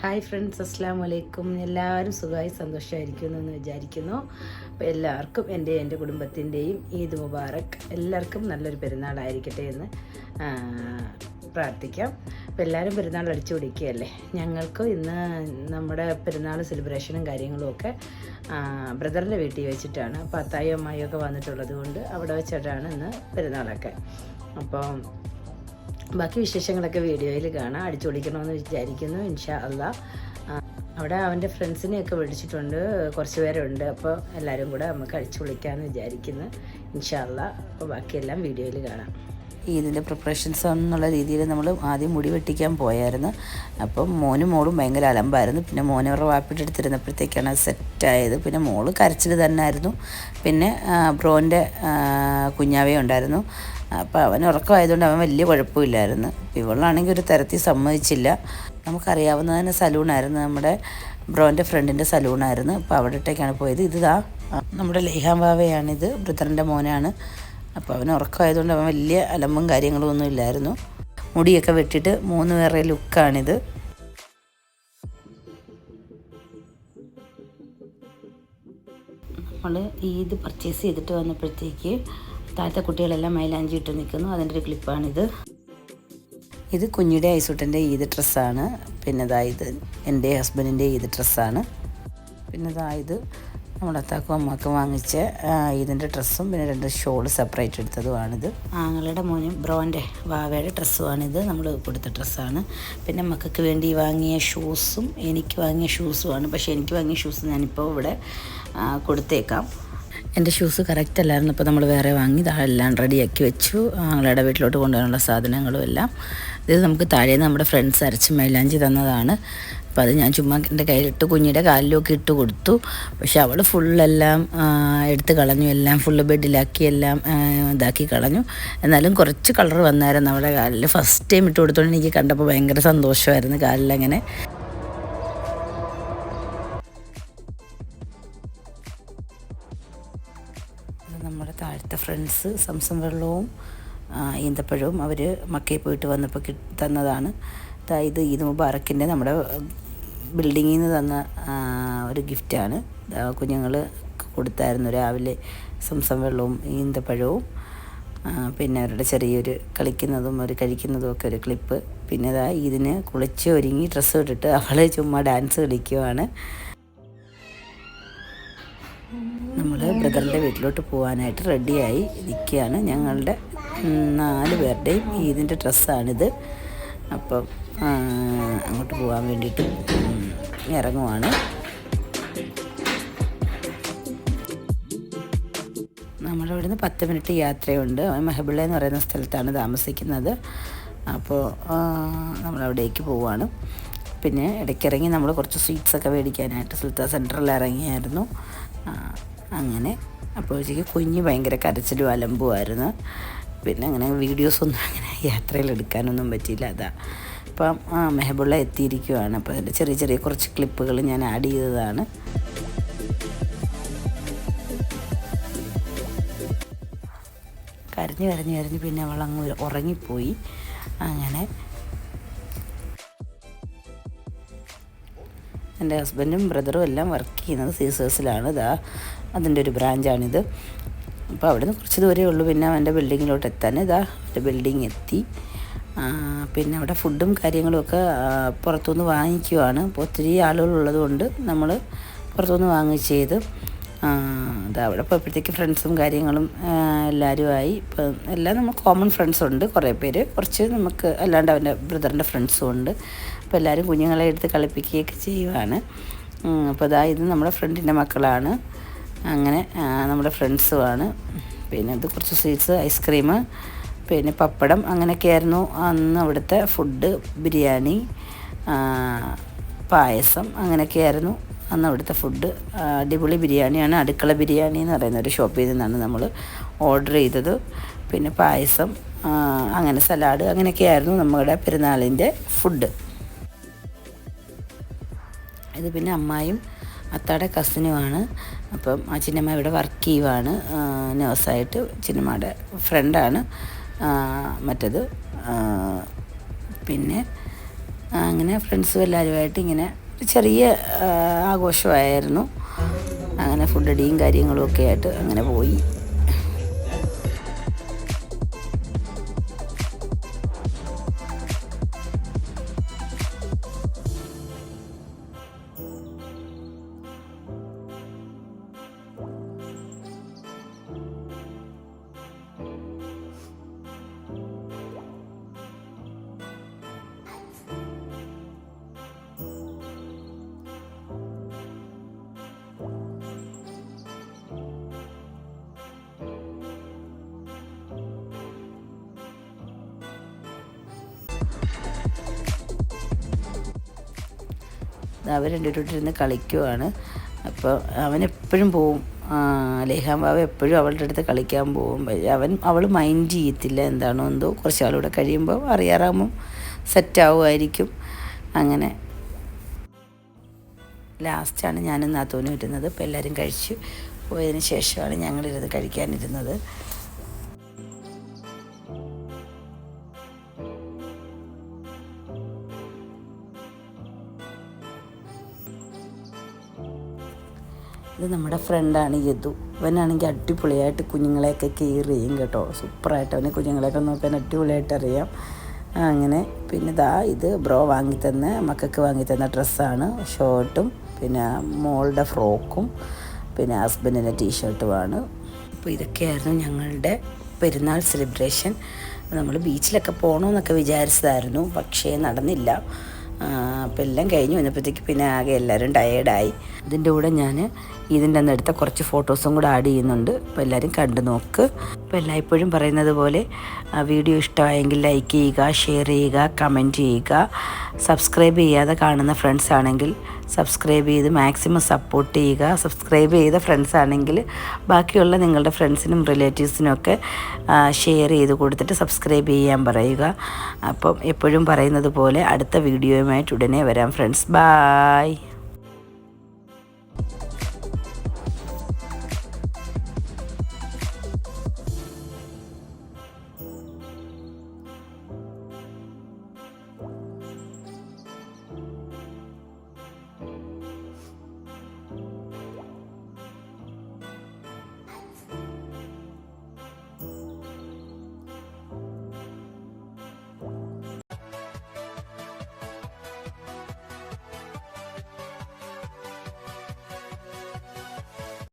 Hi friends, അസ്സാം വലൈക്കും. എല്ലാവരും സുഖമായി സന്തോഷമായിരിക്കുന്നു എന്ന് വിചാരിക്കുന്നു. അപ്പോൾ എല്ലാവർക്കും എൻ്റെ കുടുംബത്തിൻ്റെയും ഈദ് മുബാറക്. എല്ലാവർക്കും നല്ലൊരു പെരുന്നാളായിരിക്കട്ടെ എന്ന് പ്രാർത്ഥിക്കാം. അപ്പോൾ എല്ലാവരും പെരുന്നാൾ അടിച്ചു പിടിക്കുകയല്ലേ. ഞങ്ങൾക്ക് ഇന്ന് നമ്മുടെ പെരുന്നാൾ സെലിബ്രേഷനും കാര്യങ്ങളും ഒക്കെ ബ്രദറിൻ്റെ വീട്ടിൽ വെച്ചിട്ടാണ്. അപ്പോൾ അത്തായും അമ്മായിയും ഒക്കെ വന്നിട്ടുള്ളത് കൊണ്ട് അവിടെ വെച്ചിട്ടാണ് ഇന്ന് പെരുന്നാളൊക്കെ. അപ്പോൾ ബാക്കി വിശേഷങ്ങളൊക്കെ വീഡിയോയിൽ കാണാം. അടിച്ചു പൊളിക്കണമെന്ന് വിചാരിക്കുന്നു ഇൻഷാ അള്ളാ. അവിടെ അവൻ്റെ ഫ്രണ്ട്സിനെയൊക്കെ വിളിച്ചിട്ടുണ്ട്, കുറച്ച് പേരുണ്ട്. അപ്പോൾ എല്ലാവരും കൂടെ നമുക്ക് അടിച്ചു പൊളിക്കാമെന്ന് വിചാരിക്കുന്നു ഇൻഷാ അള്ളാ. അപ്പോൾ ബാക്കിയെല്ലാം വീഡിയോയിൽ കാണാം. ഇതിൻ്റെ പ്രിപ്പറേഷൻസ് എന്നുള്ള രീതിയിൽ നമ്മൾ ആദ്യം മുടി വെട്ടിക്കാൻ പോയായിരുന്നു. അപ്പം മോനും മോളും ഭയങ്കര അലമ്പായിരുന്നു. പിന്നെ മോനെ അവരുടെ വാപ്പിട്ടെടുത്തിരുന്നപ്പോഴത്തേക്കാണ് അത് സെറ്റായത്. പിന്നെ മോള് കരച്ചിൽ തന്നെ ആയിരുന്നു. പിന്നെ ബ്രോൻ്റെ കുഞ്ഞാവേ ഉണ്ടായിരുന്നു. അപ്പോൾ അവൻ ഉറക്കമായതുകൊണ്ട് അവൻ വലിയ കുഴപ്പമില്ലായിരുന്നു. ഇവളാണെങ്കിൽ ഒരു തരത്തിൽ സമ്മതിച്ചില്ല. നമുക്കറിയാവുന്ന തന്നെ സലൂണായിരുന്നു, നമ്മുടെ ബ്രോൻ്റെ ഫ്രണ്ടിൻ്റെ സലൂണായിരുന്നു. അപ്പോൾ അവിടത്തേക്കാണ് പോയത്. ഇതാ നമ്മുടെ ലേഹാം വാവയാണിത്, ബ്രദറിൻ്റെ മോനാണ്. അപ്പോൾ അവൻ ഉറക്കമായതുകൊണ്ട് അവൻ വലിയ അലമ്പും കാര്യങ്ങളും ഒന്നും ഇല്ലായിരുന്നു. മുടിയൊക്കെ വെട്ടിയിട്ട് 3 പേരുടെ ലുക്കാണിത്. നമ്മൾ ഈദ് പർച്ചേസ് ചെയ്തിട്ട് വന്നപ്പോഴത്തേക്ക് താഴത്തെ കുട്ടികളെല്ലാം മൈലാഞ്ചി ഇട്ട് നിൽക്കുന്നു. അതിൻ്റെ ഒരു ക്ലിപ്പാണിത്. ഇത് കുഞ്ഞിയുടെ ഐസൂട്ടൻ്റെ ഈദ് ഡ്രസ്സാണ്. പിന്നെ ഇത് എൻ്റെ ഹസ്ബൻഡിൻ്റെ ഈദ് ഡ്രസ്സാണ്. പിന്നെ ഇത് നമ്മുടെ അത്താക്കും അമ്മക്കും വാങ്ങിച്ച ഇതിൻ്റെ ഡ്രസ്സും പിന്നെ 2 ഷോൾ സെപ്പറേറ്റ് എടുത്തതുമാണിത്. ആങ്ങളുടെ മോനും ബ്രോൻ്റെ വാവയുടെ ഡ്രസ്സുമാണിത്, നമ്മൾ കൊടുത്ത ഡ്രസ്സാണ്. പിന്നെ മക്കൾക്ക് വേണ്ടി വാങ്ങിയ ഷൂസും എനിക്ക് വാങ്ങിയ ഷൂസുമാണ്. പക്ഷേ എനിക്ക് വാങ്ങിയ ഷൂസ് ഞാനിപ്പോൾ ഇവിടെ കൊടുത്തേക്കാം. എൻ്റെ ഷൂസ് കറക്റ്റ് അല്ലായിരുന്നു. അപ്പോൾ നമ്മൾ വേറെ വാങ്ങി എല്ലാം റെഡിയാക്കി വെച്ചു. ഞങ്ങളുടെ വീട്ടിലോട്ട് കൊണ്ടുപോകാനുള്ള സാധനങ്ങളും എല്ലാം. ഇത് നമുക്ക് താഴേന്ന് നമ്മുടെ ഫ്രണ്ട്സ് അരച്ച് മൈലാഞ്ചി തന്നതാണ്. അപ്പോൾ അത് ഞാൻ ചുമ്മാ എൻ്റെ കയ്യിലിട്ട് കുഞ്ഞിയുടെ കാലിലൊക്കെ ഇട്ട് കൊടുത്തു. പക്ഷെ അവൾ ഫുള്ളെല്ലാം എടുത്ത് കളഞ്ഞു. എല്ലാം ഫുള്ള് ബെഡിലാക്കി എല്ലാം ഇതാക്കി കളഞ്ഞു. എന്നാലും കുറച്ച് കളർ വന്നായിരുന്നു നമ്മുടെ കാലിൽ. ഫസ്റ്റ് ടൈം ഇട്ട് കൊടുത്തോണ്ട് എനിക്ക് കണ്ടപ്പോൾ ഭയങ്കര സന്തോഷമായിരുന്നു കാലിലങ്ങനെ. നമ്മുടെ താഴത്തെ ഫ്രണ്ട്സ് സംസം വെള്ളവും ഈന്തപ്പഴവും അവർ മക്കയിൽ പോയിട്ട് വന്നപ്പോൾ തന്നതാണ്. ഇത് ഈദ് മുബാറക്കിൻ്റെ നമ്മുടെ ബിൽഡിങ്ങിൽ നിന്ന് തന്ന ഒരു ഗിഫ്റ്റാണ്. കുഞ്ഞുങ്ങൾ കൊടുത്തായിരുന്നു രാവിലെ സംസം വെള്ളവും ഈന്തപ്പഴവും. പിന്നെ അവരുടെ ചെറിയൊരു കളിക്കുന്നതും ഒരു കഴിക്കുന്നതും ഒക്കെ ഒരു ക്ലിപ്പ്. പിന്നെ ഇതിന് കുളിച്ച് ഒരുങ്ങി ഡ്രസ്സ് ഇട്ടിട്ട് അവൾ ചുമ്മാ ഡാൻസ് കളിക്കുവാണ്. നമ്മൾ ബ്രദറിൻ്റെ വീട്ടിലോട്ട് പോകാനായിട്ട് റെഡിയായി നിൽക്കുകയാണ്. ഞങ്ങളുടെ 4 പേരുടെയും ഈദിൻ്റെ ഡ്രസ്സാണിത്. അപ്പം അങ്ങോട്ട് പോകാൻ വേണ്ടിയിട്ട് ഇറങ്ങുവാണ്. നമ്മുടെ ഇവിടുന്ന് 10 മിനിറ്റ് യാത്രയുണ്ട്. മെഹബുള്ള എന്ന് പറയുന്ന സ്ഥലത്താണ് താമസിക്കുന്നത്. അപ്പോൾ നമ്മളവിടേക്ക് പോവുകയാണ്. പിന്നെ ഇടയ്ക്കിറങ്ങി നമ്മൾ കുറച്ച് സ്വീറ്റ്സൊക്കെ മേടിക്കാനായിട്ട് സുൽത്താൻ സെൻറ്ററിൽ ഇറങ്ങിയായിരുന്നു. അങ്ങനെ അപ്പോഴത്തേക്ക് കുഞ്ഞ് ഭയങ്കര കരച്ചിലും അലമ്പുമായിരുന്നു. പിന്നെ അങ്ങനെ വീഡിയോസൊന്നും അങ്ങനെ യാത്രയിൽ എടുക്കാനൊന്നും പറ്റിയില്ല. അപ്പം മെഹബുള്ള എത്തിയിരിക്കുവാണ്. അപ്പോൾ അതിൻ്റെ ചെറിയ കുറച്ച് ക്ലിപ്പുകൾ ഞാൻ ആഡ് ചെയ്തതാണ്. കരഞ്ഞ് പിന്നെ അവളങ്ങ് ഉറങ്ങിപ്പോയി. അങ്ങനെ എൻ്റെ ഹസ്ബൻഡും ബ്രദറും എല്ലാം വർക്ക് ചെയ്യുന്നത് സീസേഴ്സിലാണ്. അതിൻ്റെ ഒരു ബ്രാഞ്ചാണിത്. അപ്പോൾ അവിടെ നിന്ന് കുറച്ച് ദൂരമേ ഉള്ളൂ പിന്നെ അവൻ്റെ ബിൽഡിങ്ങിലോട്ട് എത്താൻ. ഒരു ബിൽഡിങ് എത്തി. പിന്നെ അവിടെ ഫുഡും കാര്യങ്ങളുമൊക്കെ പുറത്തുനിന്ന് വാങ്ങിക്കുവാണ്. അപ്പോൾ ഒത്തിരി ആളുകളുള്ളത് കൊണ്ട് നമ്മൾ പുറത്തുനിന്ന് വാങ്ങിച്ചത്. അവിടെ പോയപ്പോഴത്തേക്ക് ഫ്രണ്ട്സും കാര്യങ്ങളും എല്ലാവരുമായി. ഇപ്പം എല്ലാം നമ്മൾ കോമൺ ഫ്രണ്ട്സുണ്ട് കുറേ പേര്. കുറച്ച് നമുക്ക് അല്ലാണ്ട് അവൻ്റെ ബ്രദറിൻ്റെ ഫ്രണ്ട്സും ഉണ്ട്. അപ്പോൾ എല്ലാവരും കുഞ്ഞുങ്ങളെ എടുത്ത് കളിപ്പിക്കുകയൊക്കെ ചെയ്യുവാണ്. അപ്പോൾ ഇത് നമ്മുടെ ഫ്രണ്ടിൻ്റെ മക്കളാണ്. അങ്ങനെ നമ്മുടെ ഫ്രണ്ട്സുമാണ്. പിന്നെ ഇത് കുറച്ച് സ്വീറ്റ്സ്, ഐസ്ക്രീം, പിന്നെ പപ്പടം അങ്ങനെയൊക്കെയായിരുന്നു അന്ന് അവിടുത്തെ ഫുഡ്. ബിരിയാണി, പായസം അങ്ങനെയൊക്കെയായിരുന്നു അന്ന് അവിടുത്തെ ഫുഡ്. അടിപൊളി ബിരിയാണിയാണ്. അടുക്കള ബിരിയാണി എന്ന് പറയുന്ന ഒരു ഷോപ്പിൽ നിന്നാണ് നമ്മൾ ഓർഡർ ചെയ്തത്. പിന്നെ പായസം, അങ്ങനെ സലാഡ് അങ്ങനെയൊക്കെയായിരുന്നു നമ്മുടെ പെരുന്നാളിൻ്റെ ഫുഡ്. ഇത് പിന്നെ അമ്മായും അത്താടെ കസിനുമാണ്. അപ്പം ആ ചിന്നമ്മ ഇവിടെ വർക്ക് ചെയ്യുവാണ് നേഴ്സായിട്ട്. ചിന്നമ്മയുടെ ഫ്രണ്ടാണ് മറ്റത്. പിന്നെ അങ്ങനെ ഫ്രണ്ട്സും എല്ലാവരുമായിട്ട് ഇങ്ങനെ ഒരു ചെറിയ ആഘോഷമായിരുന്നു. അങ്ങനെ ഫുഡ് അടിയും കാര്യങ്ങളും ഒക്കെ ആയിട്ട് അങ്ങനെ പോയി. അവർ രണ്ടുപേരോട്ടിരുന്ന് കളിക്കുവാണ്. അപ്പോൾ അവനെപ്പോഴും പോവും, ലേഹാൻ ബാവ എപ്പോഴും അവളുടെ അടുത്ത് കളിക്കാൻ പോകും. അവൾ മൈൻഡ് ചെയ്യത്തില്ല, എന്താണോ എന്തോ. കുറച്ച് ആളൂടെ കഴിയുമ്പോൾ അറിയാറാകുമ്പം സെറ്റാവുമായിരിക്കും. അങ്ങനെ ലാസ്റ്റാണ് ഞാനും നാത്തൂനും ഇരുന്നത്. അപ്പോൾ എല്ലാവരും കഴിച്ചു പോയതിന് ശേഷമാണ് ഞങ്ങളിരുന്ന് കഴിക്കാനിരുന്നത്. ഇത് നമ്മുടെ ഫ്രണ്ടാണ് യദു. അവനാണെങ്കിൽ അടിപൊളിയായിട്ട് കുഞ്ഞുങ്ങളെയൊക്കെ കെയർ ചെയ്യും കേട്ടോ. സൂപ്പറായിട്ട് അവന് കുഞ്ഞുങ്ങളെയൊക്കെ നോക്കാൻ അടിപൊളിയായിട്ട് അറിയാം. അങ്ങനെ പിന്നെ ഇത് ബ്രോ മക്കൾക്ക് വാങ്ങിത്തന്ന ഡ്രസ്സാണ്. ഷർട്ടും പിന്നെ മോളുടെ ഫ്രോക്കും പിന്നെ ഹസ്ബൻഡിൻ്റെ ടീഷർട്ടുമാണ്. അപ്പോൾ ഇതൊക്കെയായിരുന്നു ഞങ്ങളുടെ പെരുന്നാൾ സെലിബ്രേഷൻ. നമ്മൾ ബീച്ചിലൊക്കെ പോകണമെന്നൊക്കെ വിചാരിച്ചതായിരുന്നു, പക്ഷേ നടന്നില്ല. അപ്പോൾ എല്ലാം കഴിഞ്ഞ് വന്നപ്പോഴത്തേക്ക് പിന്നെ ആകെ എല്ലാവരും ടയേർഡായി. ഇതിൻ്റെ കൂടെ ഞാൻ ഇതിൻ്റെ അന്ന് എടുത്ത കുറച്ച് ഫോട്ടോസും കൂടെ ആഡ് ചെയ്യുന്നുണ്ട്. അപ്പോൾ എല്ലാവരും കണ്ടു നോക്ക്. അപ്പോൾ എല്ലായ്പ്പോഴും പറയുന്നത് പോലെ വീഡിയോ ഇഷ്ടമായെങ്കിൽ ലൈക്ക് ചെയ്യുക, ഷെയർ ചെയ്യുക, കമൻറ്റ് ചെയ്യുക. സബ്സ്ക്രൈബ് ചെയ്യാതെ കാണുന്ന ഫ്രണ്ട്സ് ആണെങ്കിൽ സബ്സ്ക്രൈബ് ചെയ്ത് മാക്സിമം സപ്പോർട്ട് ചെയ്യുക. സബ്സ്ക്രൈബ് ചെയ്ത ഫ്രണ്ട്സ് ആണെങ്കിൽ ബാക്കിയുള്ള നിങ്ങളുടെ ഫ്രണ്ട്സിനും റിലേറ്റീവ്സിനും ഒക്കെ ഷെയർ ചെയ്ത് കൊടുത്തിട്ട് സബ്സ്ക്രൈബ് ചെയ്യാൻ പറയുക. അപ്പം എപ്പോഴും പറയുന്നത് പോലെ അടുത്ത വീഡിയോയുമായിട്ട് ഉടനെ വരാം ഫ്രണ്ട്സ്. ബായ്.